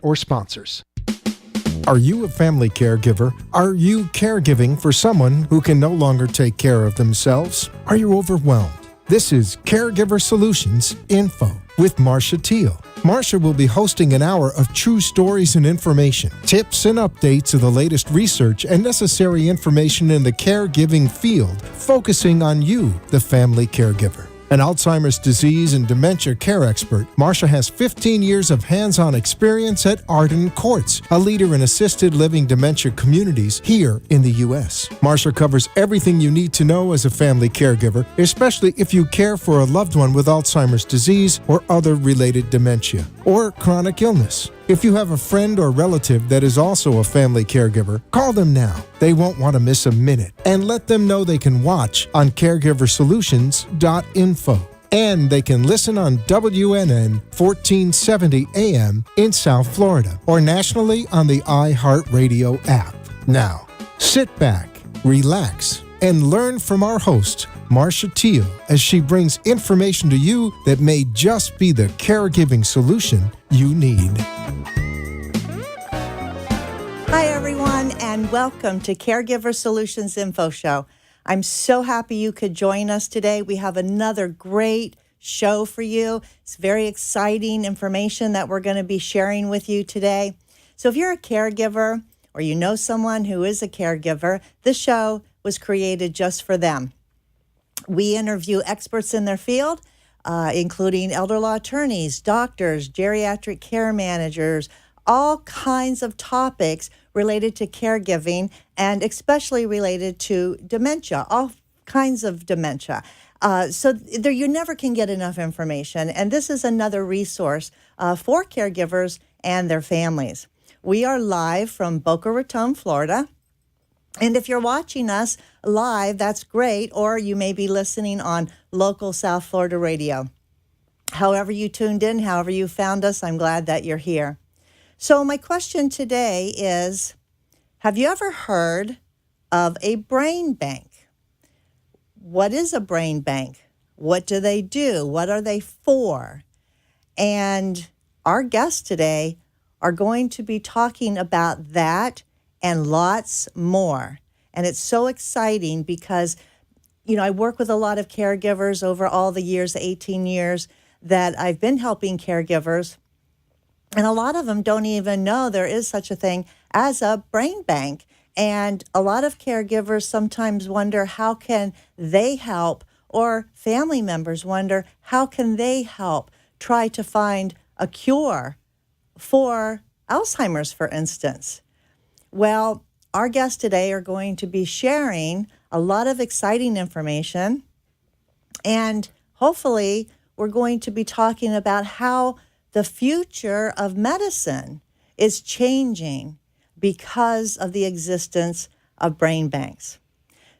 or sponsors. Are you a family caregiver? Are you caregiving for someone who can no longer take care of themselves? Are you overwhelmed? This is Caregiver Solutions Info with Marcia Teal. Marcia will be hosting an hour of true stories and information, tips and updates of the latest research and necessary information in the caregiving field, focusing on you, the family caregiver. An Alzheimer's disease and dementia care expert, Marcia has 15 years of hands-on experience at Arden Courts, a leader in assisted living dementia communities here in the U.S. Marcia covers everything you need to know as a family caregiver, especially if you care for a loved one with Alzheimer's disease or other related dementia or chronic illness. If you have a friend or relative that is also a family caregiver, call them now. They won't want to miss a minute. And let them know they can watch on CareGiverSolutions.info. And they can listen on WNN 1470 AM in South Florida or nationally on the iHeartRadio app. Now, sit back, relax, and learn from our host, Marcia Teal, as she brings information to you that may just be the caregiving solution you need. Hi, everyone, and welcome to Caregiver Solutions Info Show. I'm so happy you could join us today. We have another great show for you. It's very exciting information that we're going to be sharing with you today. So if you're a caregiver or you know someone who is a caregiver, this show was created just for them. We interview experts in their field, including elder law attorneys, doctors, geriatric care managers, all kinds of topics related to caregiving and especially related to dementia, all kinds of dementia. So there, you never can get enough information. And this is another resource for caregivers and their families. We are live from Boca Raton, Florida. And if you're watching us live, that's great, or you may be listening on local South Florida radio. However you tuned in, however you found us, I'm glad that you're here. So my question today is, have you ever heard of a brain bank? What is a brain bank? What do they do? What are they for? And our guests today are going to be talking about that and lots more. And it's so exciting because, you know, I work with a lot of caregivers over all the years, 18 years that I've been helping caregivers. And a lot of them don't even know there is such a thing as a brain bank. And a lot of caregivers sometimes wonder how can they help, or family members wonder how can they help try to find a cure for Alzheimer's, for instance. Well, our guests today are going to be sharing a lot of exciting information, and hopefully we're going to be talking about how the future of medicine is changing because of the existence of brain banks.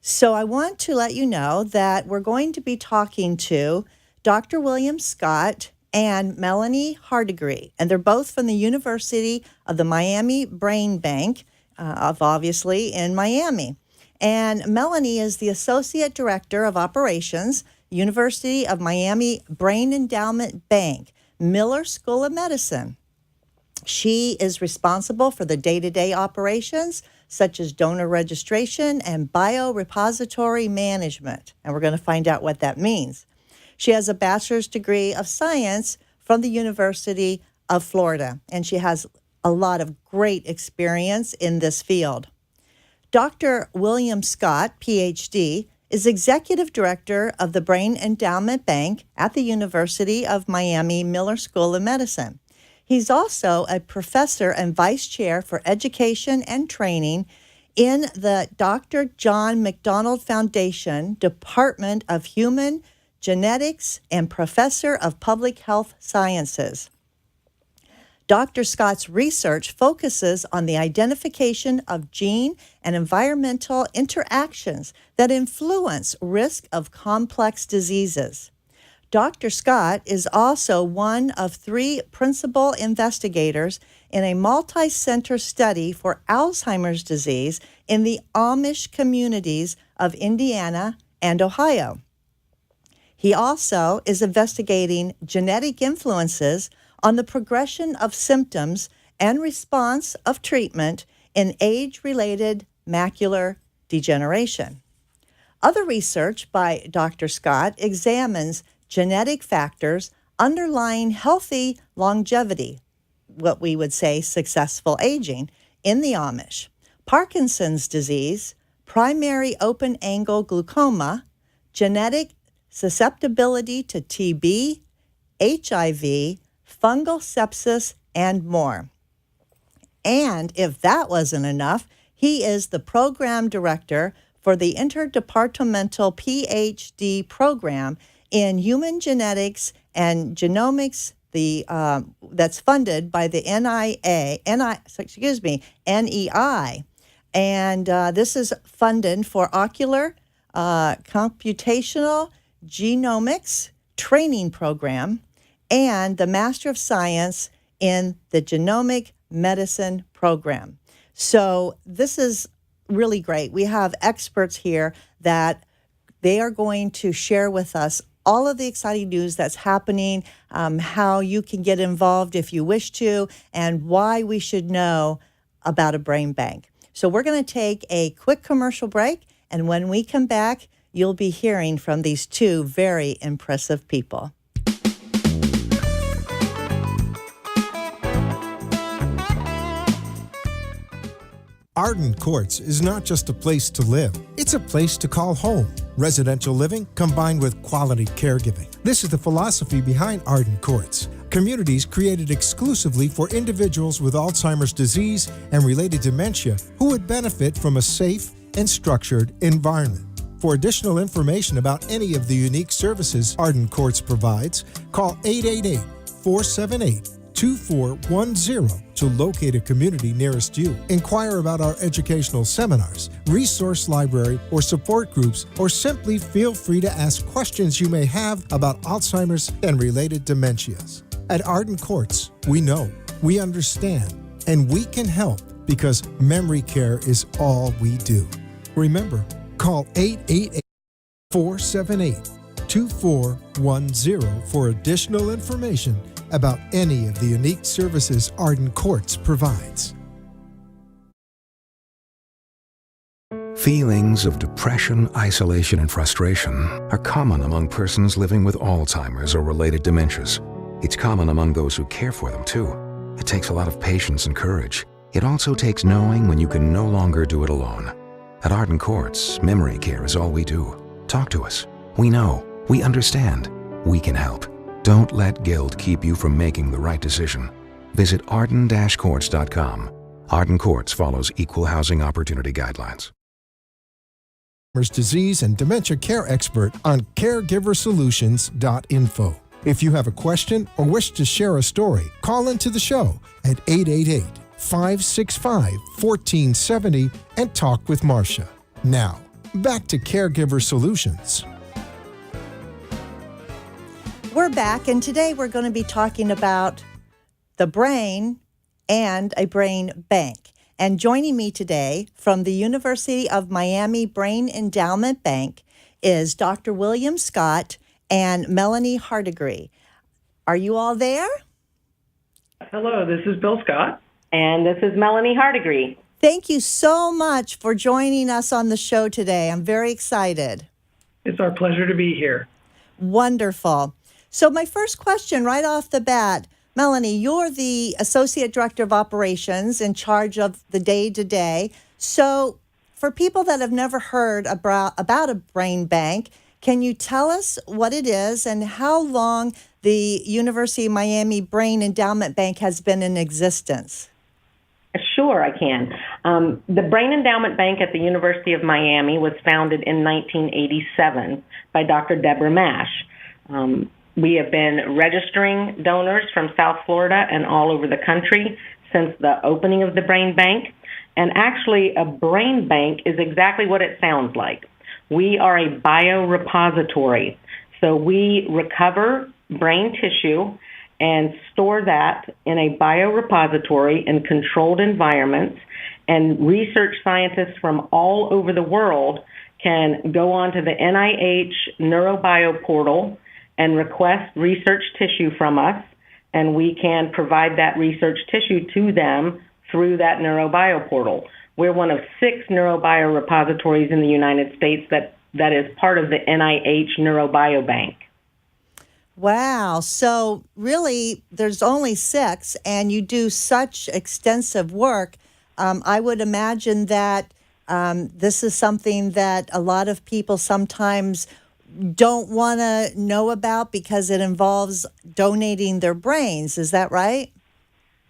So I want to let you know that we're going to be talking to Dr. William Scott and Melanie Hardigree, and they're both from the University of the Miami Brain Bank, obviously in Miami. And Melanie is the Associate Director of Operations, University of Miami Brain Endowment Bank, Miller School of Medicine. She is responsible for the day-to-day operations, such as donor registration and biorepository management. And we're going to find out what that means. She has a bachelor's degree of science from the University of Florida, and she has a lot of great experience in this field. Dr. William Scott, PhD, is Executive Director of the Brain Endowment Bank at the University of Miami Miller School of Medicine. He's also a professor and vice chair for education and training in the Dr. John McDonald Foundation, Department of Human Genetics, and professor of public health sciences. Dr. Scott's research focuses on the identification of gene and environmental interactions that influence risk of complex diseases. Dr. Scott is also one of 3 principal investigators in a multi-center study for Alzheimer's disease in the Amish communities of Indiana and Ohio. He also is investigating genetic influences on the progression of symptoms and response of treatment in age-related macular degeneration. Other research by Dr. Scott examines genetic factors underlying healthy longevity, what we would say successful aging, in the Amish, Parkinson's disease, primary open-angle glaucoma, genetic susceptibility to TB, HIV, fungal sepsis, and more. And if that wasn't enough, he is the program director for the Interdepartmental PhD program in human genetics and genomics, that's funded by the NEI, and this is funded for ocular computational genomics training program and the Master of Science in the Genomic Medicine program. So this is really great. We have experts here that they are going to share with us all of the exciting news that's happening, how you can get involved if you wish to, and why we should know about a brain bank. So we're going to take a quick commercial break, and when we come back, you'll be hearing from these two very impressive people. Arden Courts is not just a place to live, it's a place to call home. Residential living combined with quality caregiving. This is the philosophy behind Arden Courts. Communities created exclusively for individuals with Alzheimer's disease and related dementia who would benefit from a safe and structured environment. For additional information about any of the unique services Arden Courts provides, call 888-478-2410 to locate a community nearest you. Inquire about our educational seminars, resource library, or support groups, or simply feel free to ask questions you may have about Alzheimer's and related dementias. At Arden Courts, we know, we understand, and we can help because memory care is all we do. Remember, call 888-478-2410 for additional information about any of the unique services Arden Courts provides. Feelings of depression, isolation, and frustration are common among persons living with Alzheimer's or related dementias. It's common among those who care for them, too. It takes a lot of patience and courage. It also takes knowing when you can no longer do it alone. At Arden Courts, memory care is all we do. Talk to us. We know. We understand. We can help. Don't let guilt keep you from making the right decision. Visit arden-courts.com. Arden Courts follows equal housing opportunity guidelines. Alzheimer's disease and dementia care expert on CareGiverSolutions.info. If you have a question or wish to share a story, call into the show at 888-565-1470 and talk with Marcia. Now, back to Caregiver Solutions. We're back, and today we're going to be talking about the brain and a brain bank. And joining me today from the University of Miami Brain Endowment Bank is Dr. William Scott and Melanie Hardigree. Are you all there? Hello, this is Bill Scott. And this is Melanie Hardigree. Thank you so much for joining us on the show today. I'm very excited. It's our pleasure to be here. Wonderful. So my first question right off the bat, Melanie, you're the Associate Director of Operations in charge of the day-to-day. So for people that have never heard about a brain bank, can you tell us what it is and how long the University of Miami Brain Endowment Bank has been in existence? Sure, I can. The Brain Endowment Bank at the University of Miami was founded in 1987 by Dr. Deborah Mash. We have been registering donors from South Florida and all over the country since the opening of the brain bank. And actually, a brain bank is exactly what it sounds like. We are a biorepository. So we recover brain tissue and store that in a biorepository in controlled environments. And research scientists from all over the world can go onto the NIH NeuroBio portal and request research tissue from us. and we can provide that research tissue to them through that neurobio portal. We're one of 6 neurobio repositories in the United States that is part of the NIH Neurobio Bank. Wow. So really, there's only 6, and you do such extensive work. I would imagine that this is something that a lot of people sometimes don't want to know about because it involves donating their brains. Is that right?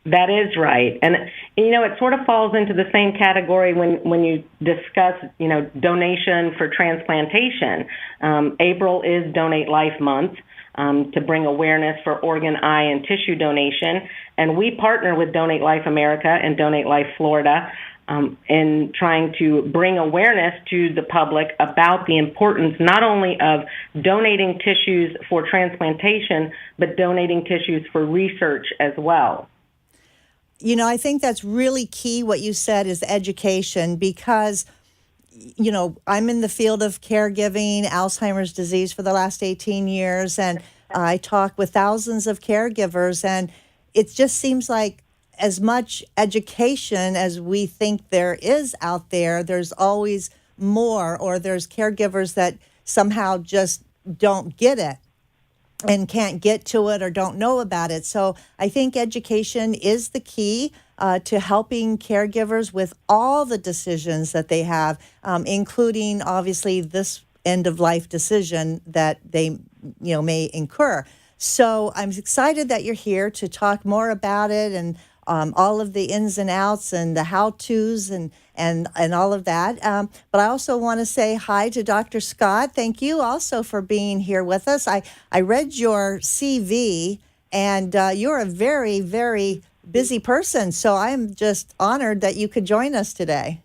That is right. And, it sort of falls into the same category when you discuss, donation for transplantation. April is Donate Life Month to bring awareness for organ, eye, and tissue donation. And we partner with Donate Life America and Donate Life Florida in trying to bring awareness to the public about the importance not only of donating tissues for transplantation, but donating tissues for research as well. I think that's really key what you said is education because, I'm in the field of caregiving, Alzheimer's disease for the last 18 years, and I talk with thousands of caregivers, and it just seems like as much education as we think there is out there, there's always more, or there's caregivers that somehow just don't get it and can't get to it or don't know about it. So I think education is the key to helping caregivers with all the decisions that they have, including obviously this end of life decision that they may incur. So I'm excited that you're here to talk more about it and all of the ins and outs and the how-tos and all of that. But I also want to say hi to Dr. Scott. Thank you also for being here with us. I read your CV, and you're a very, very busy person. So I'm just honored that you could join us today.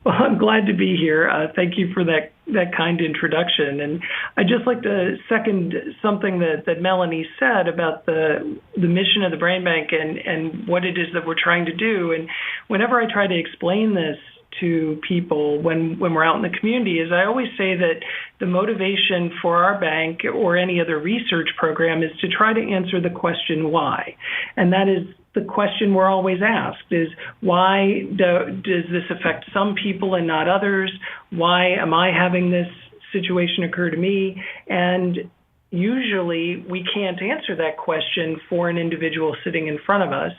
Well, I'm glad to be here. Thank you for that kind introduction. And I'd just like to second something that Melanie said about the mission of the Brain Bank and what it is that we're trying to do. And whenever I try to explain this to people when we're out in the community is I always say that the motivation for our bank or any other research program is to try to answer the question why. And that is the question we're always asked is why does this affect some people and not others? Why am I having this situation occur to me? And usually we can't answer that question for an individual sitting in front of us,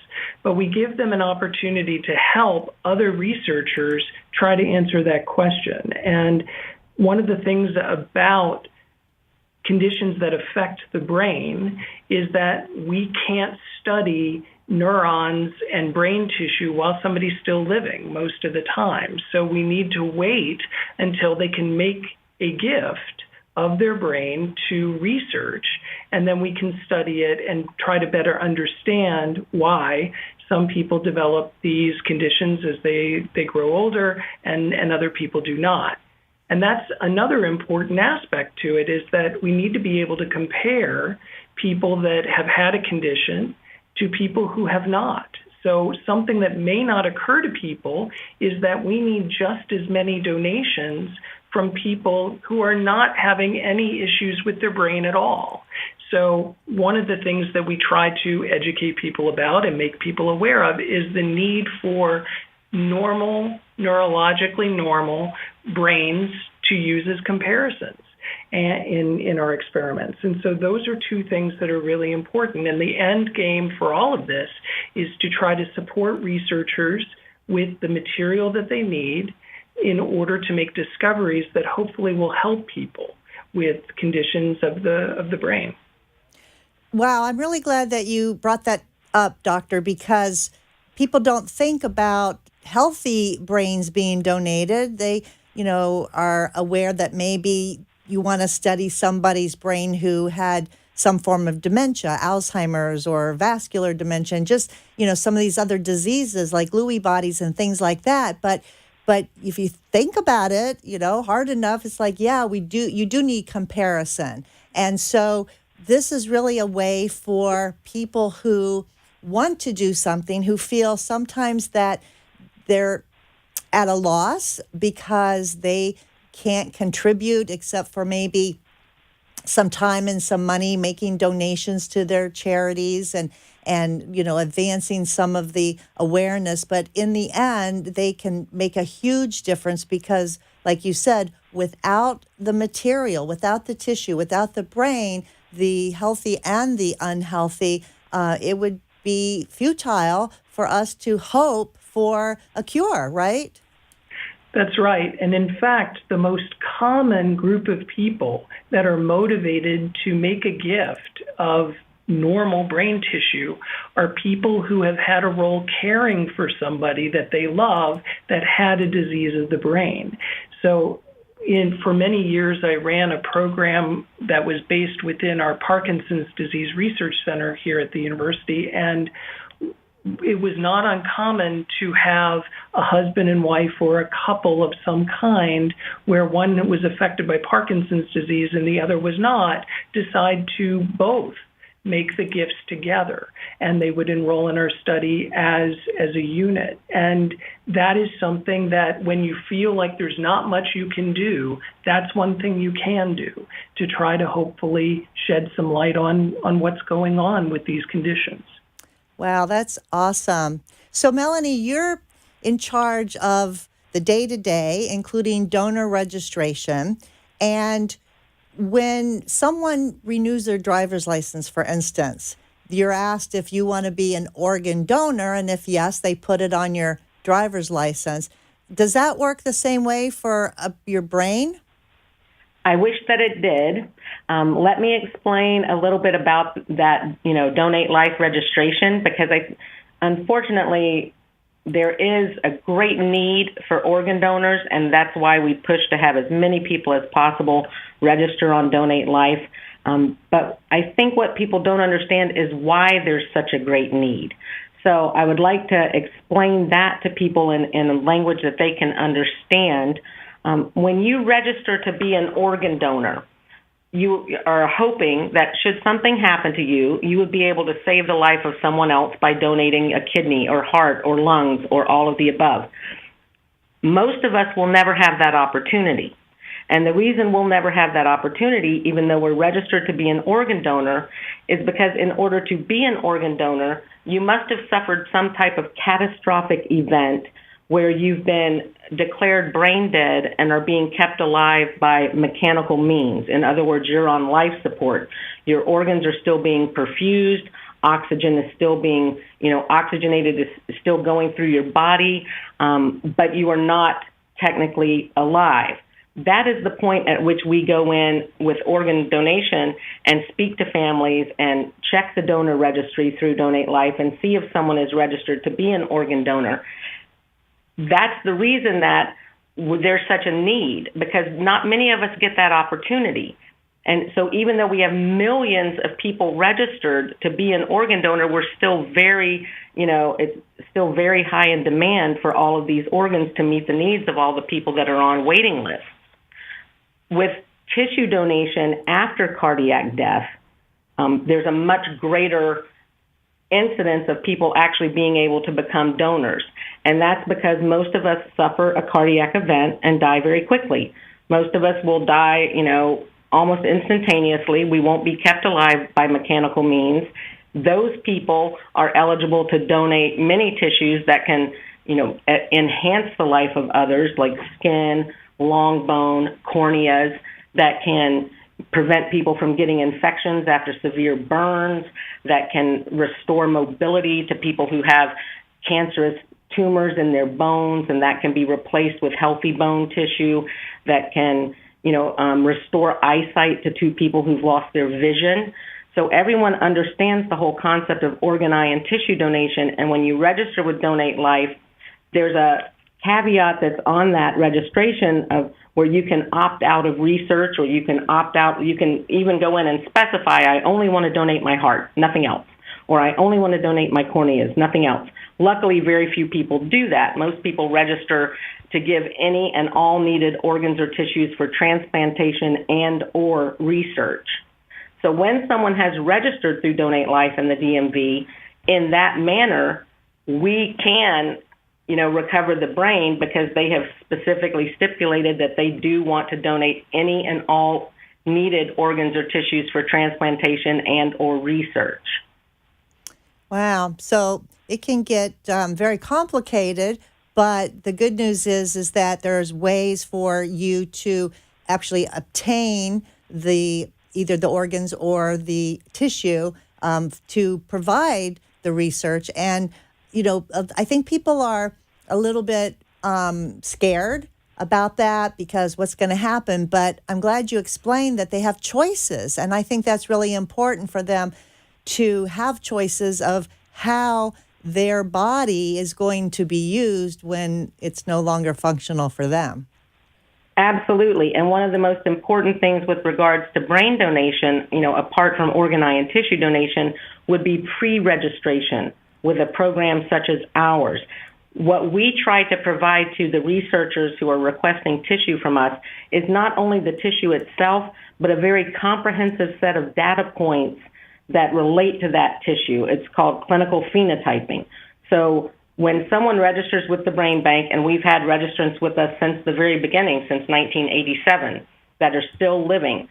but we give them an opportunity to help other researchers try to answer that question. And one of the things about conditions that affect the brain is that we can't study neurons and brain tissue while somebody's still living most of the time. So we need to wait until they can make a gift of their brain to research, and then we can study it and try to better understand why some people develop these conditions as they grow older and other people do not. And that's another important aspect to it is that we need to be able to compare people that have had a condition to people who have not. So something that may not occur to people is that we need just as many donations from people who are not having any issues with their brain at all. So one of the things that we try to educate people about and make people aware of is the need for normal, neurologically normal brains to use as comparisons in our experiments. And so those are two things that are really important. And the end game for all of this is to try to support researchers with the material that they need in order to make discoveries that hopefully will help people with conditions of the brain. Wow, I'm really glad that you brought that up, Doctor, because people don't think about healthy brains being donated. They, are aware that maybe you want to study somebody's brain who had some form of dementia, Alzheimer's or vascular dementia, and just, some of these other diseases like Lewy bodies and things like that. But if you think about it, hard enough, it's like, yeah, you do need comparison. And so this is really a way for people who want to do something, who feel sometimes that they're at a loss because they can't contribute except for maybe some time and some money making donations to their charities and advancing some of the awareness, but in the end they can make a huge difference because, like you said, without the material, without the tissue, without the brain, the healthy and the unhealthy, it would be futile for us to hope for a cure, right? That's right. And in fact, the most common group of people that are motivated to make a gift of normal brain tissue are people who have had a role caring for somebody that they love that had a disease of the brain. So for many years, I ran a program that was based within our Parkinson's Disease Research Center here at the university, and it was not uncommon to have a husband and wife or a couple of some kind where one was affected by Parkinson's disease and the other was not, decide to both make the gifts together. And they would enroll in our study as a unit. And that is something that when you feel like there's not much you can do, that's one thing you can do to try to hopefully shed some light on what's going on with these conditions. Wow, that's awesome. So, Melanie, you're in charge of the day-to-day, including donor registration. And when someone renews their driver's license, for instance, you're asked if you want to be an organ donor, and if yes, they put it on your driver's license. Does that work the same way for your brain? I wish that it did. Let me explain a little bit about that, Donate Life registration, because unfortunately, there is a great need for organ donors, and that's why we push to have as many people as possible register on Donate Life. But I think what people don't understand is why there's such a great need. So I would like to explain that to people in a language that they can understand. When you register to be an organ donor, you are hoping that should something happen to you, you would be able to save the life of someone else by donating a kidney or heart or lungs or all of the above. Most of us will never have that opportunity. And the reason we'll never have that opportunity, even though we're registered to be an organ donor, is because in order to be an organ donor, you must have suffered some type of catastrophic event where you've been declared brain dead and are being kept alive by mechanical means. In other words, you're on life support. Your organs are still being perfused. Oxygen is still being, oxygenated, is still going through your body, but you are not technically alive. That is the point at which we go in with organ donation and speak to families and check the donor registry through Donate Life and see if someone is registered to be an organ donor. That's the reason that there's such a need, because not many of us get that opportunity. And so even though we have millions of people registered to be an organ donor, we're still very, it's still very high in demand for all of these organs to meet the needs of all the people that are on waiting lists. With tissue donation after cardiac death, there's a much greater incidence of people actually being able to become donors. And that's because most of us suffer a cardiac event and die very quickly. Most of us will die, almost instantaneously. We won't be kept alive by mechanical means. Those people are eligible to donate many tissues that can, enhance the life of others, like skin, long bone, corneas, that can prevent people from getting infections after severe burns, that can restore mobility to people who have cancerous tumors in their bones, and that can be replaced with healthy bone tissue, that can, restore eyesight to two people who've lost their vision. So everyone understands the whole concept of organ, eye, and tissue donation, and when you register with Donate Life, there's a caveat that's on that registration of where you can opt out of research, or you can opt out, you can even go in and specify, I only want to donate my heart, nothing else, or I only want to donate my corneas, nothing else. Luckily, very few people do that. Most people register to give any and all needed organs or tissues for transplantation and or research. So when someone has registered through Donate Life and the DMV, in that manner, we can recover the brain, because they have specifically stipulated that they do want to donate any and all needed organs or tissues for transplantation and or research. Wow. So it can get very complicated, but the good news is that there's ways for you to actually obtain either the organs or the tissue to provide the research. And, I think people are a little bit scared about that because what's going to happen. But I'm glad you explained that they have choices. And I think that's really important for them to have choices of how their body is going to be used when it's no longer functional for them. Absolutely. And one of the most important things with regards to brain donation, apart from organ, eye, and tissue donation, would be pre-registration with a program such as ours. What we try to provide to the researchers who are requesting tissue from us is not only the tissue itself, but a very comprehensive set of data points that relate to that tissue. It's called clinical phenotyping. So when someone registers with the brain bank, and we've had registrants with us since the very beginning, since 1987, that are still living,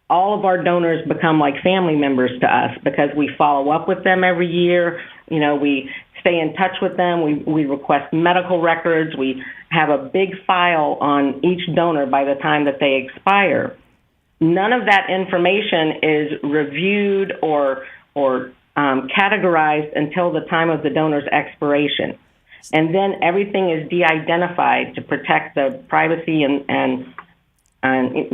all of our donors become like family members to us because we follow up with them every year. We stay in touch with them. We request medical records. We have a big file on each donor by the time that they expire. None of that information is reviewed or categorized until the time of the donor's expiration. And then everything is de-identified to protect the privacy and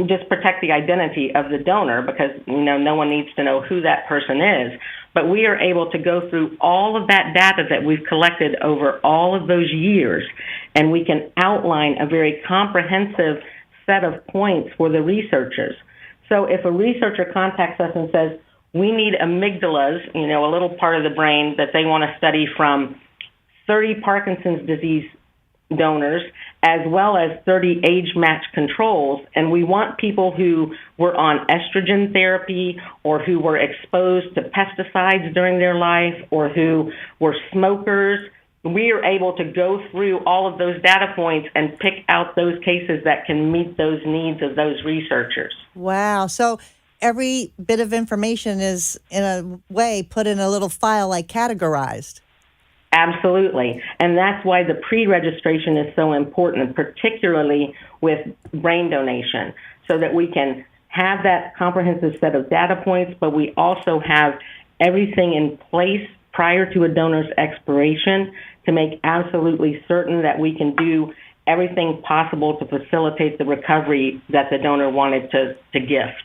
just protect the identity of the donor because, no one needs to know who that person is. But we are able to go through all of that data that we've collected over all of those years, and we can outline a very comprehensive set of points for the researchers. So if a researcher contacts us and says, we need amygdalas, a little part of the brain that they want to study from 30 Parkinson's disease donors, as well as 30 age-matched controls, and we want people who were on estrogen therapy or who were exposed to pesticides during their life or who were smokers, we are able to go through all of those data points and pick out those cases that can meet those needs of those researchers. Wow. So every bit of information is, in a way, put in a little file, like categorized. Absolutely. And that's why the pre-registration is so important, particularly with brain donation, so that we can have that comprehensive set of data points, but we also have everything in place prior to a donor's expiration to make absolutely certain that we can do everything possible to facilitate the recovery that the donor wanted to gift.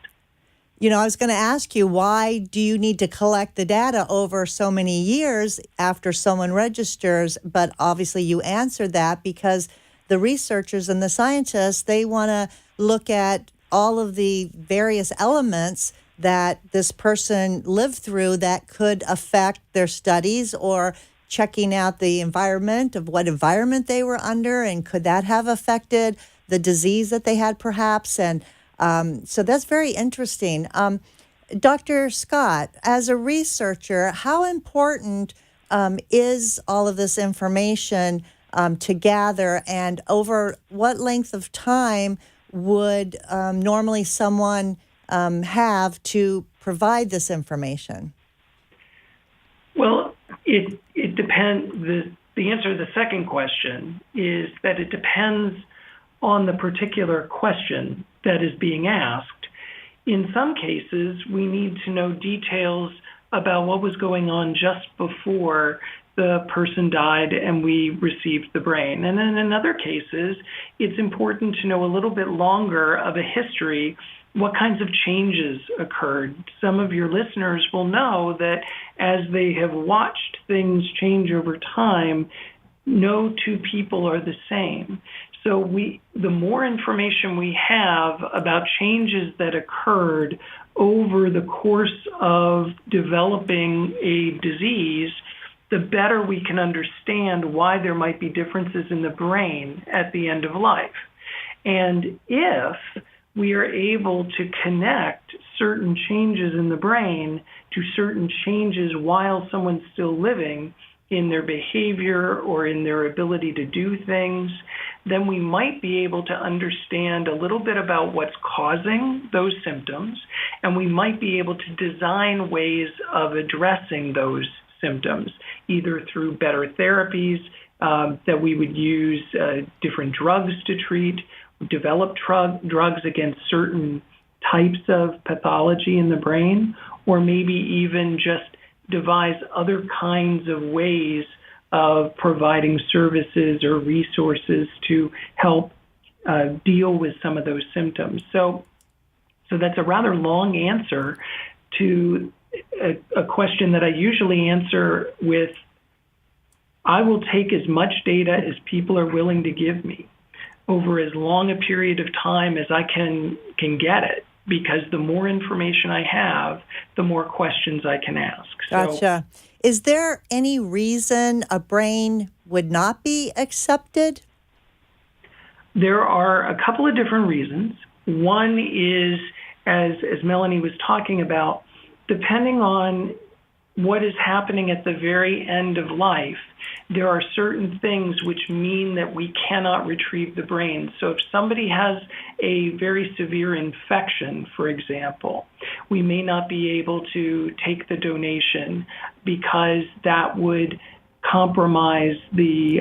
I was going to ask you, why do you need to collect the data over so many years after someone registers? But obviously you answered that because the researchers and the scientists, they want to look at all of the various elements that this person lived through that could affect their studies, or checking out the environment of what environment they were under, and could that have affected the disease that they had perhaps. And so that's very interesting. Dr. Scott, as a researcher, how important is all of this information to gather, and over what length of time would normally someone have to provide this information? Well, it depends. The answer to the second question is that it depends on the particular question that is being asked. In some cases, we need to know details about what was going on just before the person died and we received the brain. And then in other cases, it's important to know a little bit longer of a history, what kinds of changes occurred. Some of your listeners will know that as they have watched things change over time, no two people are the same. So the more information we have about changes that occurred over the course of developing a disease, the better we can understand why there might be differences in the brain at the end of life. And if we are able to connect certain changes in the brain to certain changes while someone's still living in their behavior or in their ability to do things, then we might be able to understand a little bit about what's causing those symptoms, and we might be able to design ways of addressing those symptoms, either through better therapies that we would use, different drugs to treat, develop drugs against certain types of pathology in the brain, or maybe even just devise other kinds of ways of providing services or resources to help deal with some of those symptoms. So that's a rather long answer to a question that I usually answer with, I will take as much data as people are willing to give me over as long a period of time as I can get it, because the more information I have, the more questions I can ask. Gotcha. Is there any reason a brain would not be accepted? There are a couple of different reasons. One is, as Melanie was talking about, depending on what is happening at the very end of life, there are certain things which mean that we cannot retrieve the brain. So if somebody has a very severe infection, for example, we may not be able to take the donation because that would compromise the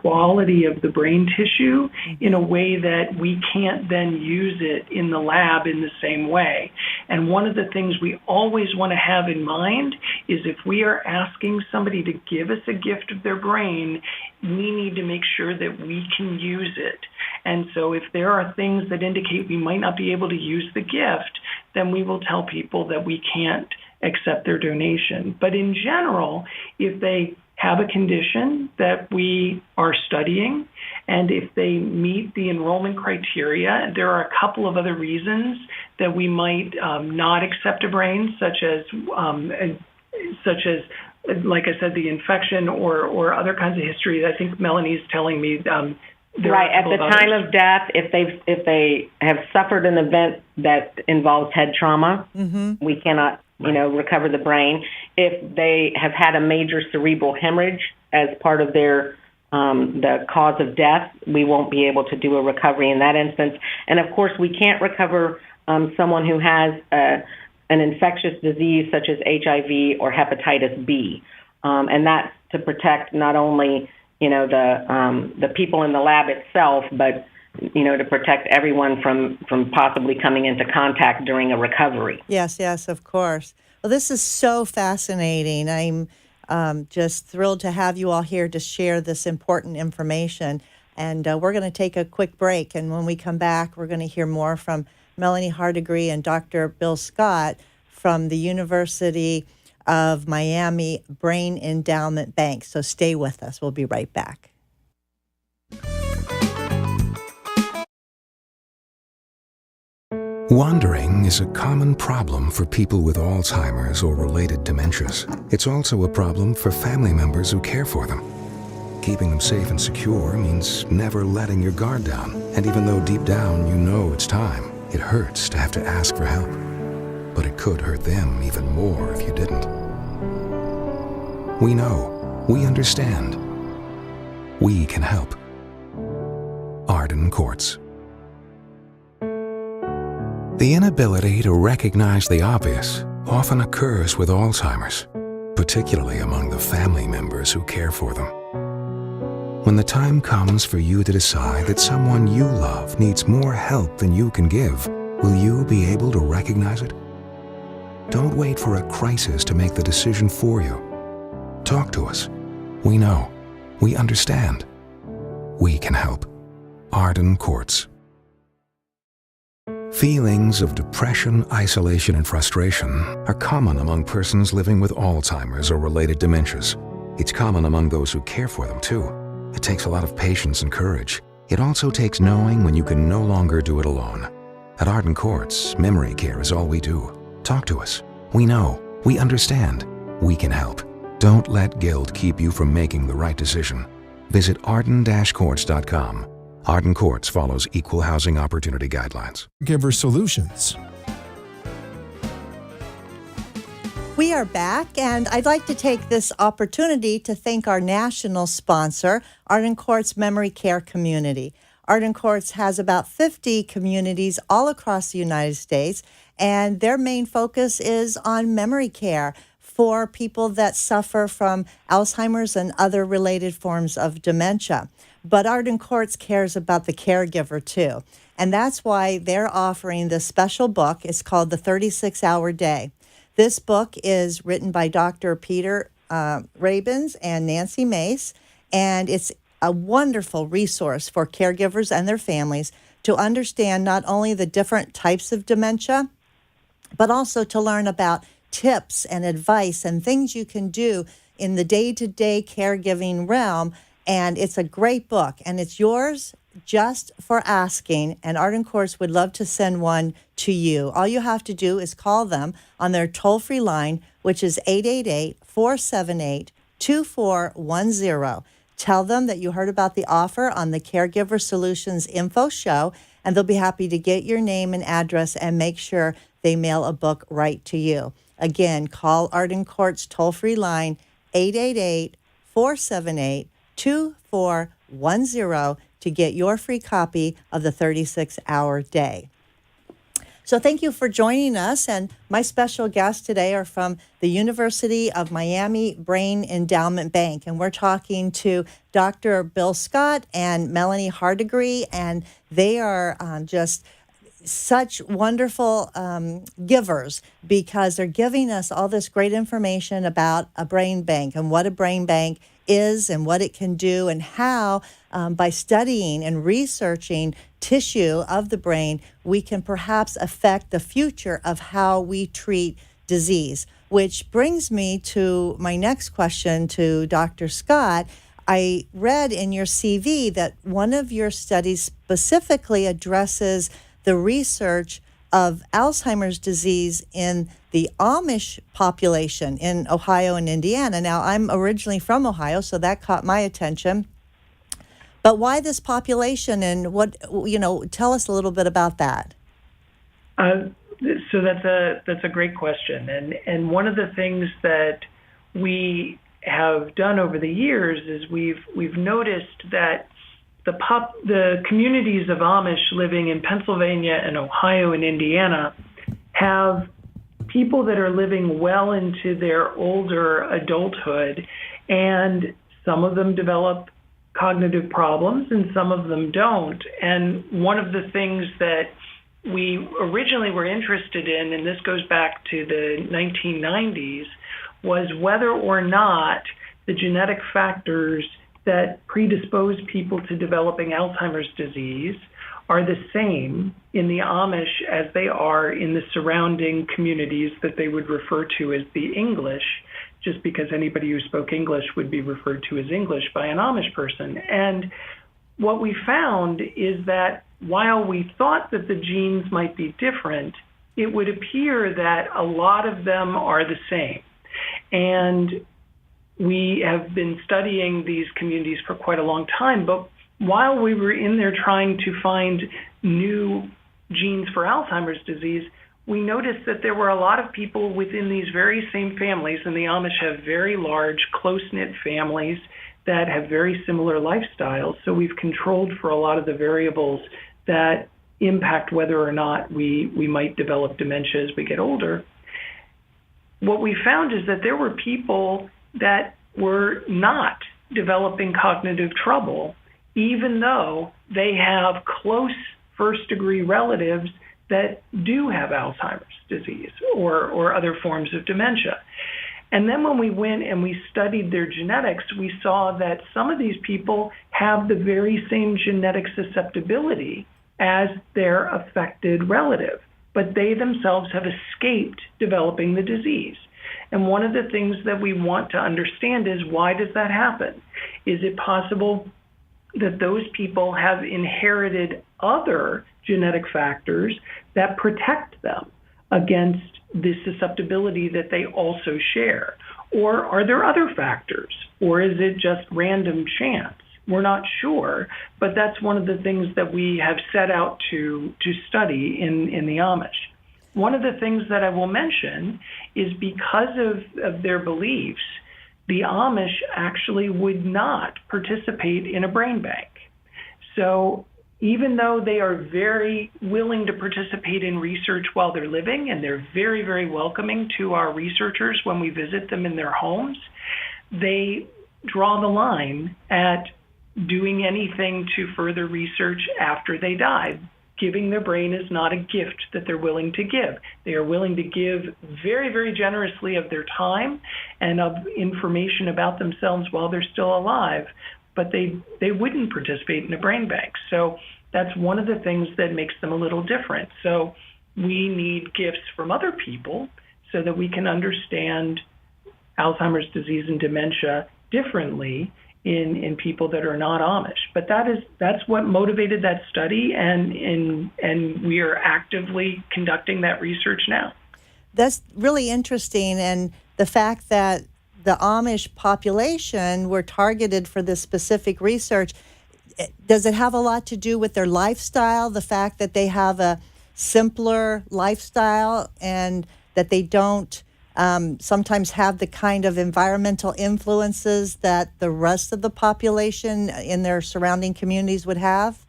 quality of the brain tissue in a way that we can't then use it in the lab in the same way. And one of the things we always want to have in mind is if we are asking somebody to give us a gift of their brain, we need to make sure that we can use it. And so if there are things that indicate we might not be able to use the gift, then we will tell people that we can't accept their donation. But in general, if they have a condition that we are studying, and if they meet the enrollment criteria, there are a couple of other reasons that we might not accept a brain, such as, like I said, the infection or other kinds of history. I think Melanie's telling me. Right, at the time of death, if they have suffered an event that involves head trauma, we cannot recover the brain. If they have had a major cerebral hemorrhage as part of their the cause of death, we won't be able to do a recovery in that instance. And of course, we can't recover someone who has an infectious disease such as HIV or hepatitis B, and that's to protect not only the people in the lab itself, but to protect everyone from possibly coming into contact during a recovery. Yes, of course. Well, this is so fascinating. I'm just thrilled to have you all here to share this important information. And we're going to take a quick break. And when we come back, we're going to hear more from Melanie Hardegree and Dr. Bill Scott from the University of Miami Brain Endowment Bank. So stay with us. We'll be right back. Wandering is a common problem for people with Alzheimer's or related dementias. It's also a problem for family members who care for them. Keeping them safe and secure means never letting your guard down. And even though deep down you know it's time, it hurts to have to ask for help. But it could hurt them even more if you didn't. We know. We understand. We can help. Arden Courts. The inability to recognize the obvious often occurs with Alzheimer's, particularly among the family members who care for them. When the time comes for you to decide that someone you love needs more help than you can give, will you be able to recognize it? Don't wait for a crisis to make the decision for you. Talk to us. We know. We understand. We can help. Arden Courts. Feelings of depression, isolation, and frustration are common among persons living with Alzheimer's or related dementias. It's common among those who care for them, too. It takes a lot of patience and courage. It also takes knowing when you can no longer do it alone. At Arden Courts, memory care is all we do. Talk to us. We know. We understand. We can help. Don't let guilt keep you from making the right decision. Visit arden-courts.com. Arden Courts follows equal housing opportunity guidelines. CareGiverSolutions. We are back, and I'd like to take this opportunity to thank our national sponsor, Arden Court's Memory Care Community. Arden Courts has about 50 communities all across the United States, and their main focus is on memory care for people that suffer from Alzheimer's and other related forms of dementia. But Arden Courts cares about the caregiver too, and that's why they're offering this special book. It's called The 36-Hour Day. This book is written by Dr. Peter Rabins and Nancy Mace, and it's a wonderful resource for caregivers and their families to understand not only the different types of dementia, but also to learn about tips and advice and things you can do in the day-to-day caregiving realm. And it's a great book, and it's yours just for asking, and Arden Courts would love to send one to you. All you have to do is call them on their toll-free line, which is 888-478-2410. Tell them that you heard about the offer on the Caregiver Solutions info show, and they'll be happy to get your name and address and make sure they mail a book right to you. Again, call Arden Courts toll-free line, 888-478-2410 to get your free copy of the 36-Hour Day. So thank you for joining us. And my special guests today are from the University of Miami Brain Endowment Bank. And we're talking to Dr. Bill Scott and Melanie Hardegree. And they are just such wonderful givers, because they're giving us all this great information about a brain bank and what a brain bank is and what it can do, and how by studying and researching tissue of the brain, we can perhaps affect the future of how we treat disease. Which brings me to my next question to Dr. Scott. I read in your CV that one of your studies specifically addresses the research of Alzheimer's disease in the Amish population in Ohio and Indiana. Now, I'm originally from Ohio, so that caught my attention. But why this population, and what, tell us a little bit about that. So that's a great question. And one of the things that we have done over the years is we've noticed that the communities of Amish living in Pennsylvania and Ohio and Indiana have people that are living well into their older adulthood, and some of them develop cognitive problems and some of them don't. And one of the things that we originally were interested in, and this goes back to the 1990s, was whether or not the genetic factors that predispose people to developing Alzheimer's disease are the same in the Amish as they are in the surrounding communities that they would refer to as the English, just because anybody who spoke English would be referred to as English by an Amish person. And what we found is that while we thought that the genes might be different, it would appear that a lot of them are the same. And we have been studying these communities for quite a long time, but while we were in there trying to find new genes for Alzheimer's disease, we noticed that there were a lot of people within these very same families, and the Amish have very large, close-knit families that have very similar lifestyles. So we've controlled for a lot of the variables that impact whether or not we might develop dementia as we get older. What we found is that there were people that were not developing cognitive trouble, even though they have close first-degree relatives that do have Alzheimer's disease or other forms of dementia. And then when we went and we studied their genetics, we saw that some of these people have the very same genetic susceptibility as their affected relative, but they themselves have escaped developing the disease. And one of the things that we want to understand is, why does that happen? Is it possible that those people have inherited other genetic factors that protect them against the susceptibility that they also share? Or are there other factors? Or is it just random chance? We're not sure, but that's one of the things that we have set out to study in the Amish. one of the things that I will mention is because of their beliefs, the Amish actually would not participate in a brain bank. So even though they are very willing to participate in research while they're living, and they're very, very welcoming to our researchers when we visit them in their homes, they draw the line at doing anything to further research after they die. Giving their brain is not a gift that they're willing to give. They are willing to give very, very generously of their time and of information about themselves while they're still alive, but they wouldn't participate in a brain bank. So that's one of the things that makes them a little different. So we need gifts from other people so that we can understand Alzheimer's disease and dementia differently in people that are not Amish. But that's what motivated that study, and we are actively conducting that research now. That's really interesting, and the fact that the Amish population were targeted for this specific research, does it have a lot to do with their lifestyle, the fact that they have a simpler lifestyle and that they don't sometimes have the kind of environmental influences that the rest of the population in their surrounding communities would have?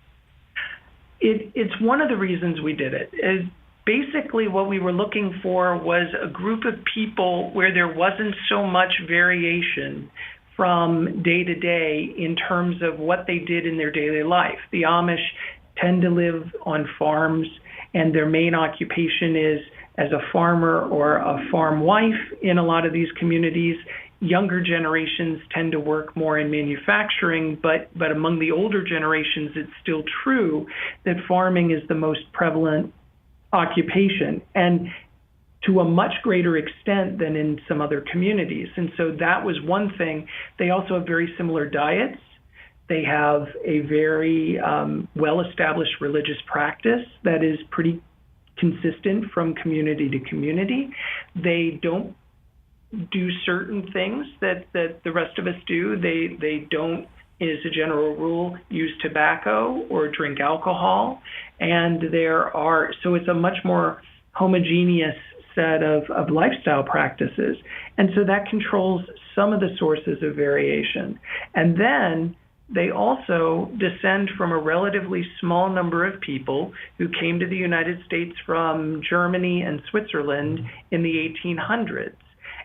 It's one of the reasons we did it. Basically, what we were looking for was a group of people where there wasn't so much variation from day to day in terms of what they did in their daily life. The Amish tend to live on farms, and their main occupation is as a farmer or a farm wife in a lot of these communities. Younger generations tend to work more in manufacturing, but among the older generations, it's still true that farming is the most prevalent occupation, and to a much greater extent than in some other communities. And so that was one thing. They also have very similar diets. They have a very well-established religious practice that is pretty consistent from community to community. They don't do certain things that the rest of us do. They don't, as a general rule, use tobacco or drink alcohol. And so it's a much more homogeneous set of lifestyle practices. And so that controls some of the sources of variation. And then they also descend from a relatively small number of people who came to the United States from Germany and Switzerland in the 1800s.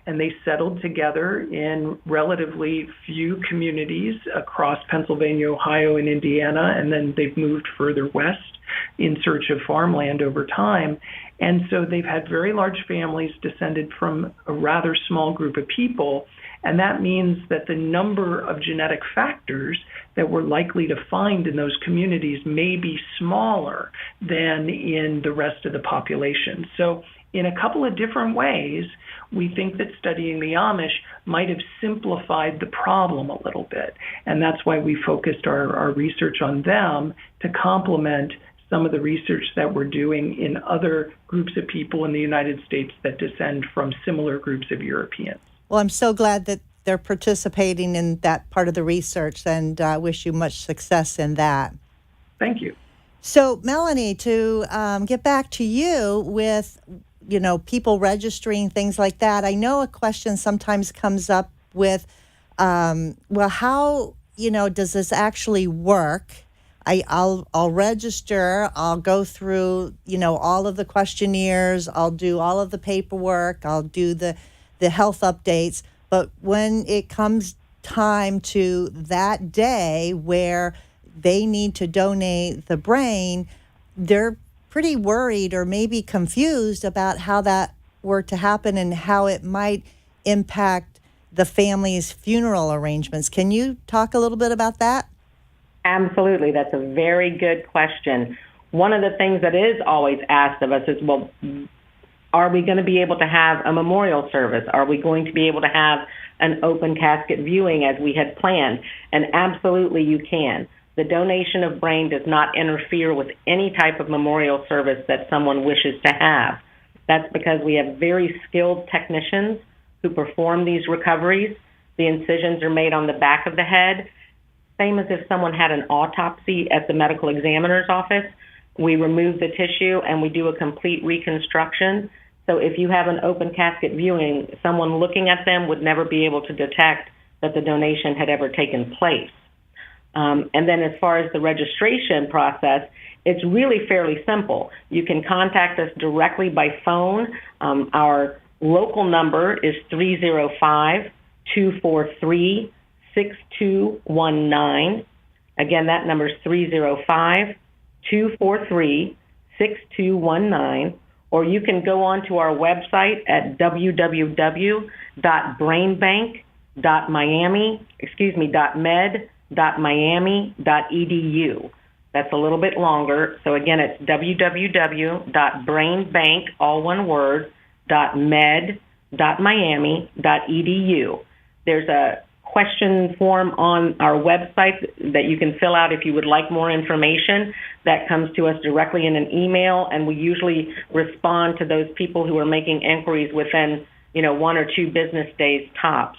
And they settled together in relatively few communities across Pennsylvania, Ohio, and Indiana, and then they've moved further west in search of farmland over time. And so they've had very large families descended from a rather small group of people, and that means that the number of genetic factors that we're likely to find in those communities may be smaller than in the rest of the population. So in a couple of different ways, we think that studying the Amish might have simplified the problem a little bit. And that's why we focused our research on them to complement some of the research that we're doing in other groups of people in the United States that descend from similar groups of Europeans. Well, I'm so glad that they're participating in that part of the research, and I wish you much success in that. Thank you. So, Melanie, to get back to you with, people registering, things like that, I know a question sometimes comes up with, how, does this actually work? I'll register, I'll go through, all of the questionnaires, I'll do all of the paperwork, I'll do the health updates. But when it comes time to that day where they need to donate the brain, they're pretty worried or maybe confused about how that were to happen and how it might impact the family's funeral arrangements. Can you talk a little bit about that? Absolutely. That's a very good question. One of the things that is always asked of us is, well, are we going to be able to have a memorial service? Are we going to be able to have an open casket viewing as we had planned? And absolutely you can. The donation of brain does not interfere with any type of memorial service that someone wishes to have. That's because we have very skilled technicians who perform these recoveries. The incisions are made on the back of the head, same as if someone had an autopsy at the medical examiner's office. We remove the tissue and we do a complete reconstruction. So if you have an open casket viewing, someone looking at them would never be able to detect that the donation had ever taken place. And then as far as the registration process, it's really fairly simple. You can contact us directly by phone. Our local number is 305-243-6219. Again, that number is 305-243-6219. Or you can go on to our website at www.med.miami.edu. That's a little bit longer. So again, it's www.brainbank, all one word, .med.miami.edu. There's a question form on our website that you can fill out if you would like more information. That comes to us directly in an email, and we usually respond to those people who are making inquiries within, 1 or 2 business days tops.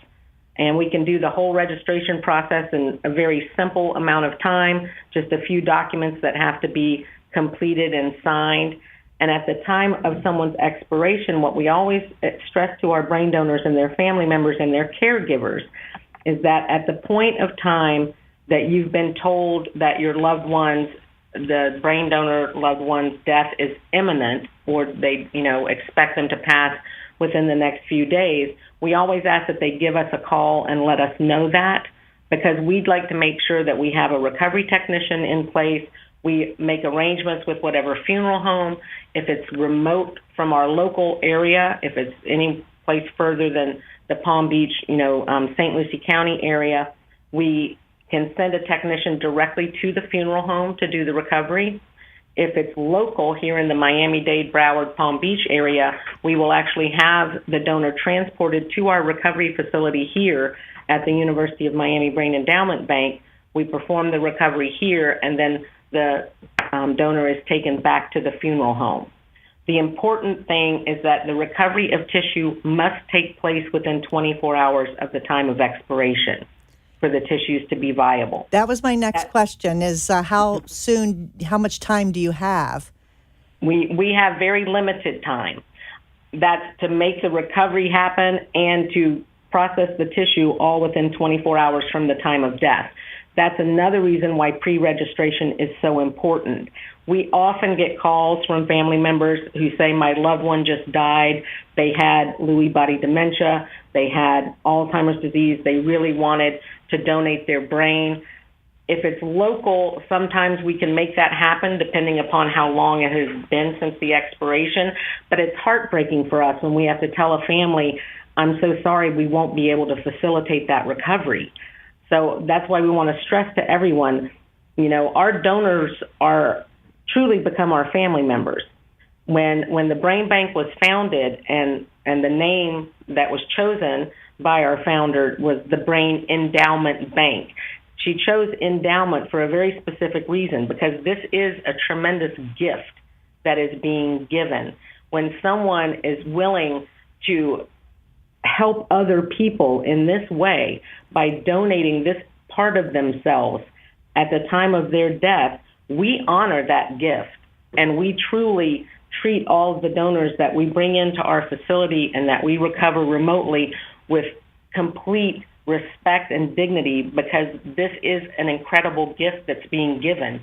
And we can do the whole registration process in a very simple amount of time, just a few documents that have to be completed and signed. And at the time of someone's expiration, what we always stress to our brain donors and their family members and their caregivers is that at the point of time that you've been told that your loved one's, the brain donor loved one's death is imminent, or they, expect them to pass within the next few days, we always ask that they give us a call and let us know that, because we'd like to make sure that we have a recovery technician in place. We make arrangements with whatever funeral home. If it's remote from our local area, if it's any place further than the Palm Beach, St. Lucie County area, we can send a technician directly to the funeral home to do the recovery. If it's local here in the Miami-Dade, Broward, Palm Beach area, we will actually have the donor transported to our recovery facility here at the University of Miami Brain Endowment Bank. We perform the recovery here, and then the donor is taken back to the funeral home. The important thing is that the recovery of tissue must take place within 24 hours of the time of expiration for the tissues to be viable. That was my next question, is how much time do you have? We have very limited time. That's to make the recovery happen and to process the tissue all within 24 hours from the time of death. That's another reason why pre-registration is so important. We often get calls from family members who say, my loved one just died. They had Lewy body dementia. They had Alzheimer's disease. They really wanted to donate their brain. If it's local, sometimes we can make that happen depending upon how long it has been since the expiration. But it's heartbreaking for us when we have to tell a family, I'm so sorry, we won't be able to facilitate that recovery. So that's why we want to stress to everyone, our donors are truly become our family members. When the Brain Bank was founded and the name that was chosen by our founder was the Brain Endowment Bank. She chose endowment for a very specific reason, because this is a tremendous gift that is being given. When someone is willing to help other people in this way by donating this part of themselves at the time of their death, we honor that gift, and we truly treat all of the donors that we bring into our facility and that we recover remotely with complete respect and dignity, because this is an incredible gift that's being given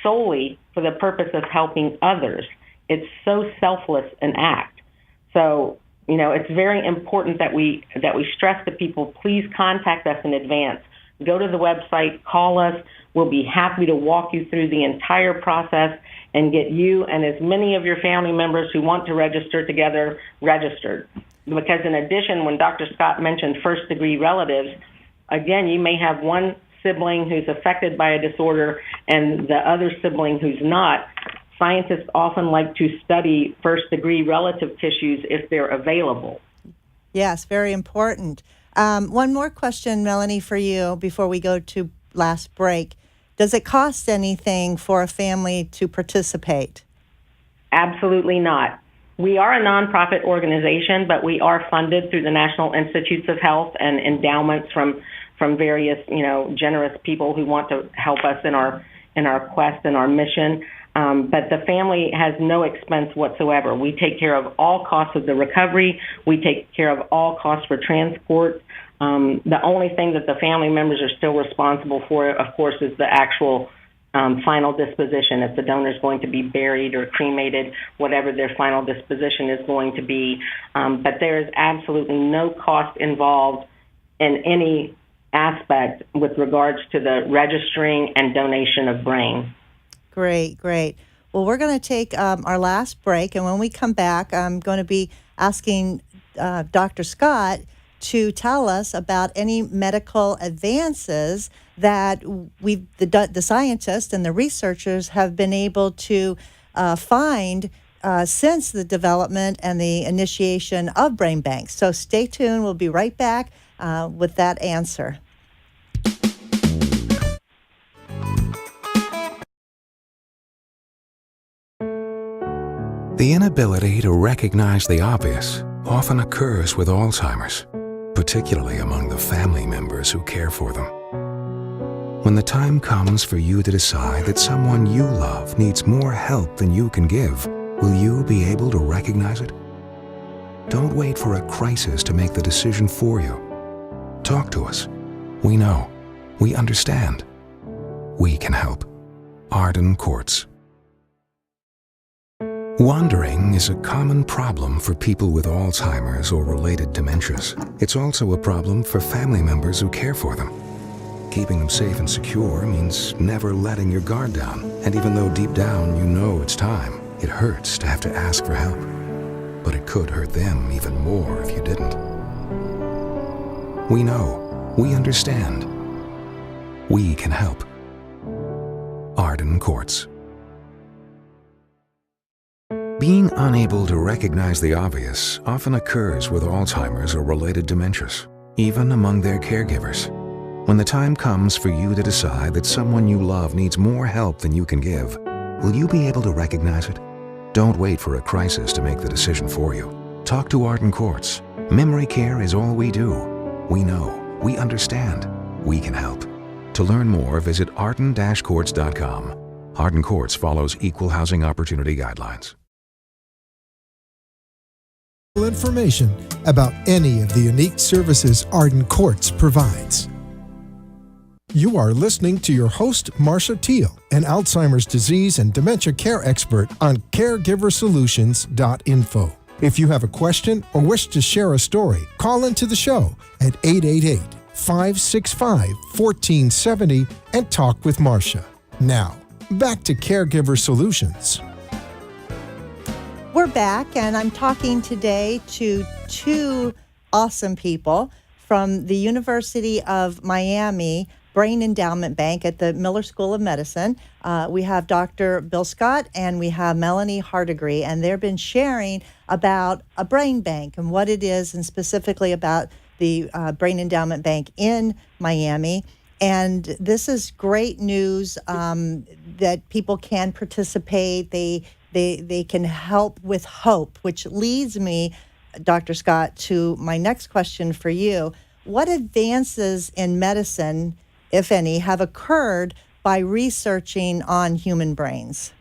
solely for the purpose of helping others. It's so selfless an act. So, it's very important that we stress to people, please contact us in advance. Go to the website, call us. We'll be happy to walk you through the entire process and get you and as many of your family members who want to register together registered. Because in addition, when Dr. Scott mentioned first-degree relatives, again, you may have one sibling who's affected by a disorder and the other sibling who's not. Scientists often like to study first-degree relative tissues if they're available. Yes, very important. One more question, Melanie, for you before we go to last break. Does it cost anything for a family to participate? Absolutely not. We are a nonprofit organization, but we are funded through the National Institutes of Health and endowments from various, generous people who want to help us in our quest and our mission. But the family has no expense whatsoever. We take care of all costs of the recovery. We take care of all costs for transport. The only thing that the family members are still responsible for, of course, is the actual final disposition. If the donor is going to be buried or cremated, whatever their final disposition is going to be. But there is absolutely no cost involved in any aspect with regards to the registering and donation of brain. Great, great. Well, we're going to take our last break, and when we come back, I'm going to be asking Dr. Scott to tell us about any medical advances that the scientists and the researchers have been able to find since the development and the initiation of brain banks. So stay tuned. We'll be right back with that answer. The inability to recognize the obvious often occurs with Alzheimer's, particularly among the family members who care for them. When the time comes for you to decide that someone you love needs more help than you can give, will you be able to recognize it? Don't wait for a crisis to make the decision for you. Talk to us. We know. We understand. We can help. Arden Courts. Wandering is a common problem for people with Alzheimer's or related dementias. It's also a problem for family members who care for them. Keeping them safe and secure means never letting your guard down. And even though deep down you know it's time, it hurts to have to ask for help. But it could hurt them even more if you didn't. We know. We understand. We can help. Arden Courts. Being unable to recognize the obvious often occurs with Alzheimer's or related dementias, even among their caregivers. When the time comes for you to decide that someone you love needs more help than you can give, will you be able to recognize it? Don't wait for a crisis to make the decision for you. Talk to Arden Courts. Memory care is all we do. We know. We understand. We can help. To learn more, visit arden-courts.com. Arden Courts follows equal housing opportunity guidelines. Information about any of the unique services Arden Courts provides. You are listening to your host, Marcia Teal, an Alzheimer's disease and dementia care expert on CareGiverSolutions.info. If you have a question or wish to share a story, call into the show at 888-565-1470 and talk with Marcia. Now, back to Caregiver Solutions. We're back, and I'm talking today to two awesome people from the University of Miami Brain Endowment Bank at the Miller School of Medicine. We have Dr. Bill Scott and we have Melanie Hardigree, and they've been sharing about a brain bank and what it is, and specifically about the Brain Endowment Bank in Miami. And this is great news that people can participate. They can help with hope, which leads me, Dr. Scott, to my next question for you. What advances in medicine, if any, have occurred by researching on human brains?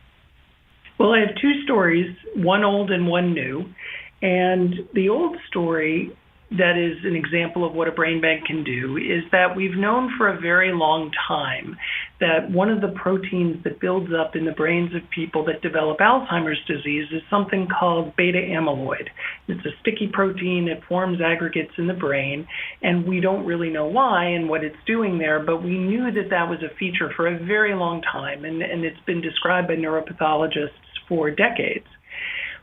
Well, I have two stories, one old and one new. And the old story that is an example of what a brain bank can do is that we've known for a very long time that one of the proteins that builds up in the brains of people that develop Alzheimer's disease is something called beta amyloid. It's a sticky protein. It forms aggregates in the brain, and we don't really know why and what it's doing there, but we knew that that was a feature for a very long time, and it's been described by neuropathologists for decades.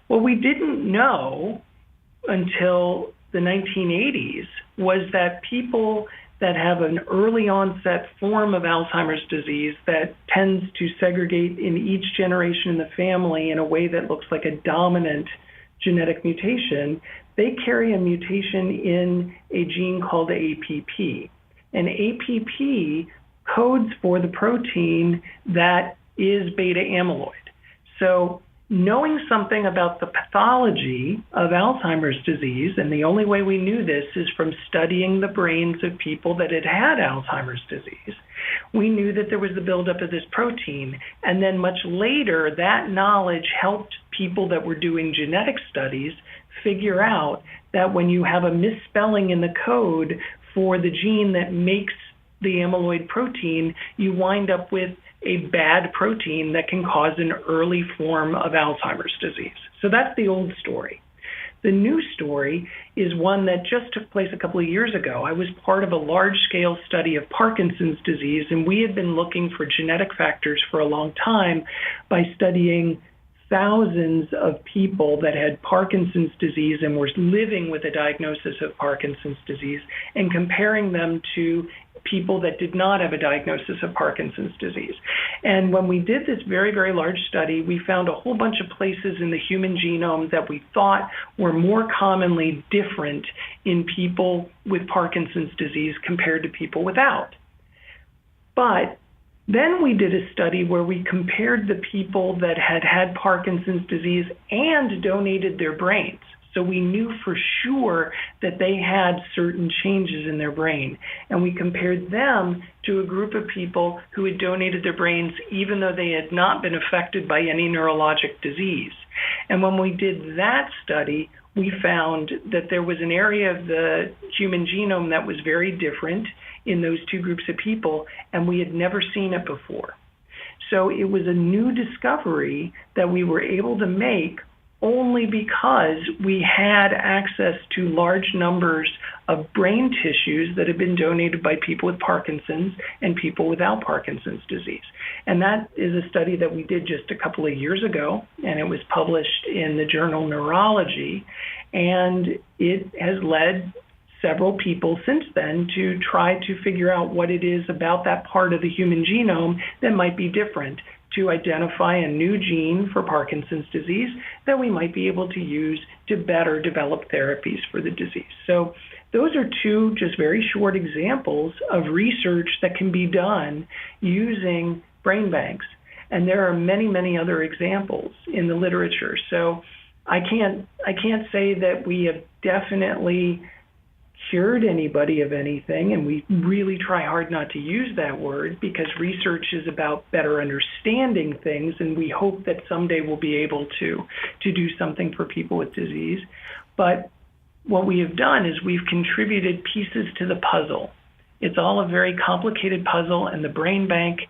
What we didn't know until the 1980s was that people that have an early onset form of Alzheimer's disease that tends to segregate in each generation in the family in a way that looks like a dominant genetic mutation, they carry a mutation in a gene called APP. And APP codes for the protein that is beta amyloid. So knowing something about the pathology of Alzheimer's disease, and the only way we knew this is from studying the brains of people that had had Alzheimer's disease, we knew that there was the buildup of this protein. And then much later, that knowledge helped people that were doing genetic studies figure out that when you have a misspelling in the code for the gene that makes the amyloid protein, you wind up with a bad protein that can cause an early form of Alzheimer's disease. So that's the old story. The new story is one that just took place a couple of years ago. I was part of a large-scale study of Parkinson's disease, and we had been looking for genetic factors for a long time by studying thousands of people that had Parkinson's disease and were living with a diagnosis of Parkinson's disease and comparing them to people that did not have a diagnosis of Parkinson's disease. And when we did this very, very large study, we found a whole bunch of places in the human genome that we thought were more commonly different in people with Parkinson's disease compared to people without. But then we did a study where we compared the people that had had Parkinson's disease and donated their brains. So we knew for sure that they had certain changes in their brain. And we compared them to a group of people who had donated their brains even though they had not been affected by any neurologic disease. And when we did that study, we found that there was an area of the human genome that was very different in those two groups of people, and we had never seen it before. So it was a new discovery that we were able to make only because we had access to large numbers of brain tissues that had been donated by people with Parkinson's and people without Parkinson's disease. And that is a study that we did just a couple of years ago, and it was published in the journal Neurology, and it has led several people since then to try to figure out what it is about that part of the human genome that might be different, to identify a new gene for Parkinson's disease that we might be able to use to better develop therapies for the disease. So those are two just very short examples of research that can be done using brain banks. And there are many, many other examples in the literature. So I can't say that we have definitely cured anybody of anything, and we really try hard not to use that word because research is about better understanding things, and we hope that someday we'll be able to do something for people with disease. But what we have done is we've contributed pieces to the puzzle. It's all a very complicated puzzle, and the Brain Bank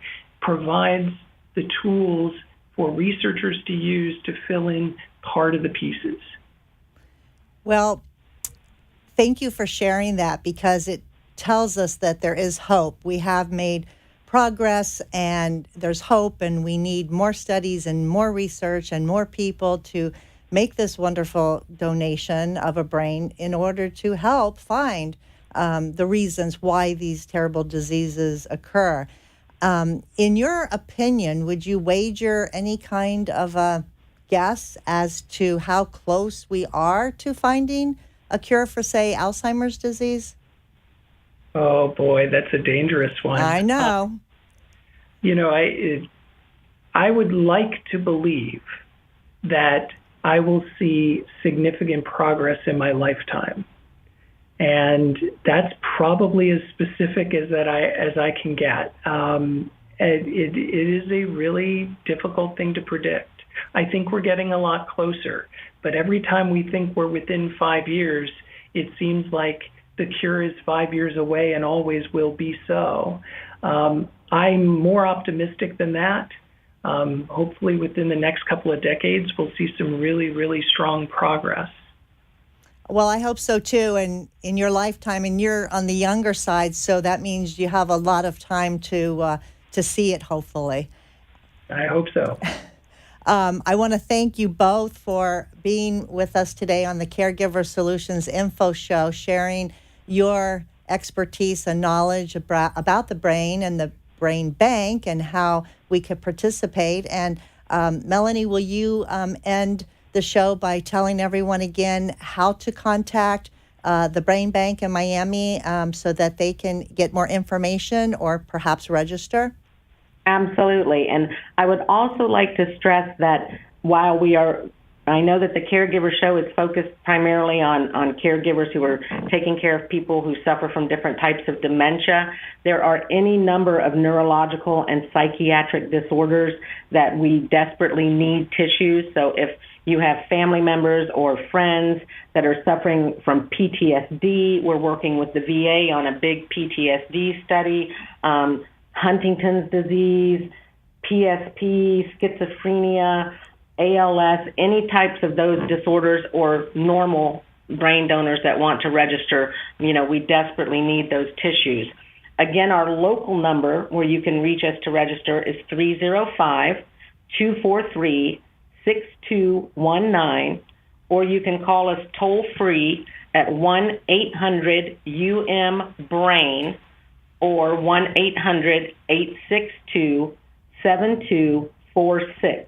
provides the tools for researchers to use to fill in part of the pieces. Well, thank you for sharing that, because it tells us that there is hope. We have made progress and there's hope, and we need more studies and more research and more people to make this wonderful donation of a brain in order to help find the reasons why these terrible diseases occur. In your opinion, would you wager any kind of a guess as to how close we are to finding a cure for, say, Alzheimer's disease? Oh boy, that's a dangerous one. I know. I would like to believe that I will see significant progress in my lifetime, and that's probably as specific as I can get. It is a really difficult thing to predict. I think we're getting a lot closer, but every time we think we're within 5 years, it seems like the cure is 5 years away and always will be so. I'm more optimistic than that. Hopefully within the next couple of decades, we'll see some really, really strong progress. Well, I hope so too. And in your lifetime, and you're on the younger side, so that means you have a lot of time to see it, hopefully. I hope so. I want to thank you both for being with us today on the Caregiver Solutions Info Show, sharing your expertise and knowledge about the brain and the brain bank and how we could participate. And Melanie, will you end the show by telling everyone again how to contact the Brain Bank in Miami so that they can get more information or perhaps register? Absolutely. And I would also like to stress that while I know that the Caregiver Show is focused primarily on caregivers who are taking care of people who suffer from different types of dementia. There are any number of neurological and psychiatric disorders that we desperately need tissues. So if you have family members or friends that are suffering from PTSD, we're working with the VA on a big PTSD study, Huntington's disease, PSP, schizophrenia, ALS, any types of those disorders or normal brain donors that want to register, we desperately need those tissues. Again, our local number where you can reach us to register is 305-243-6219, or you can call us toll free at 1-800-UM-BRAIN or 1-800-862-7246.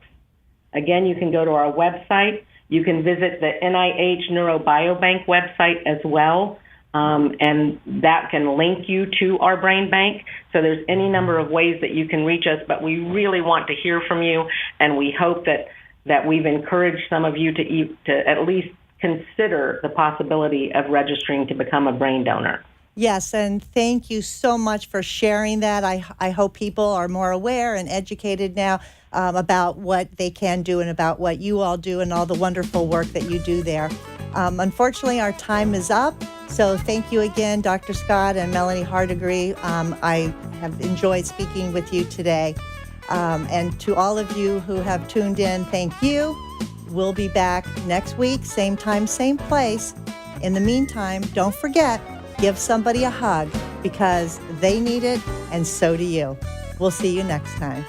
Again, you can go to our website. You can visit the NIH Neurobiobank website as well, and that can link you to our brain bank. So there's any number of ways that you can reach us, but we really want to hear from you, and we hope that we've encouraged some of you to at least consider the possibility of registering to become a brain donor. Yes, and thank you so much for sharing that. I hope people are more aware and educated now about what they can do and about what you all do and all the wonderful work that you do there. Unfortunately, our time is up, so thank you again, Dr. Scott and Melanie Hardigree. I have enjoyed speaking with you today. And to all of you who have tuned in, thank you. We'll be back next week, same time, same place. In the meantime, don't forget, give somebody a hug because they need it and so do you. We'll see you next time.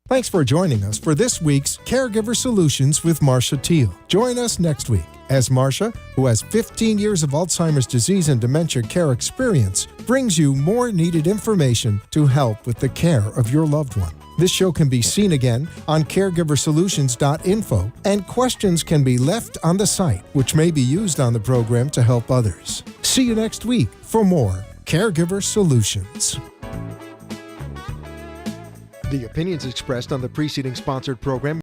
Thanks for joining us for this week's Caregiver Solutions with Marcia Teal. Join us next week as Marcia, who has 15 years of Alzheimer's disease and dementia care experience, brings you more needed information to help with the care of your loved one. This show can be seen again on CareGiverSolutions.info, and questions can be left on the site, which may be used on the program to help others. See you next week for more Caregiver Solutions. The opinions expressed on the preceding sponsored program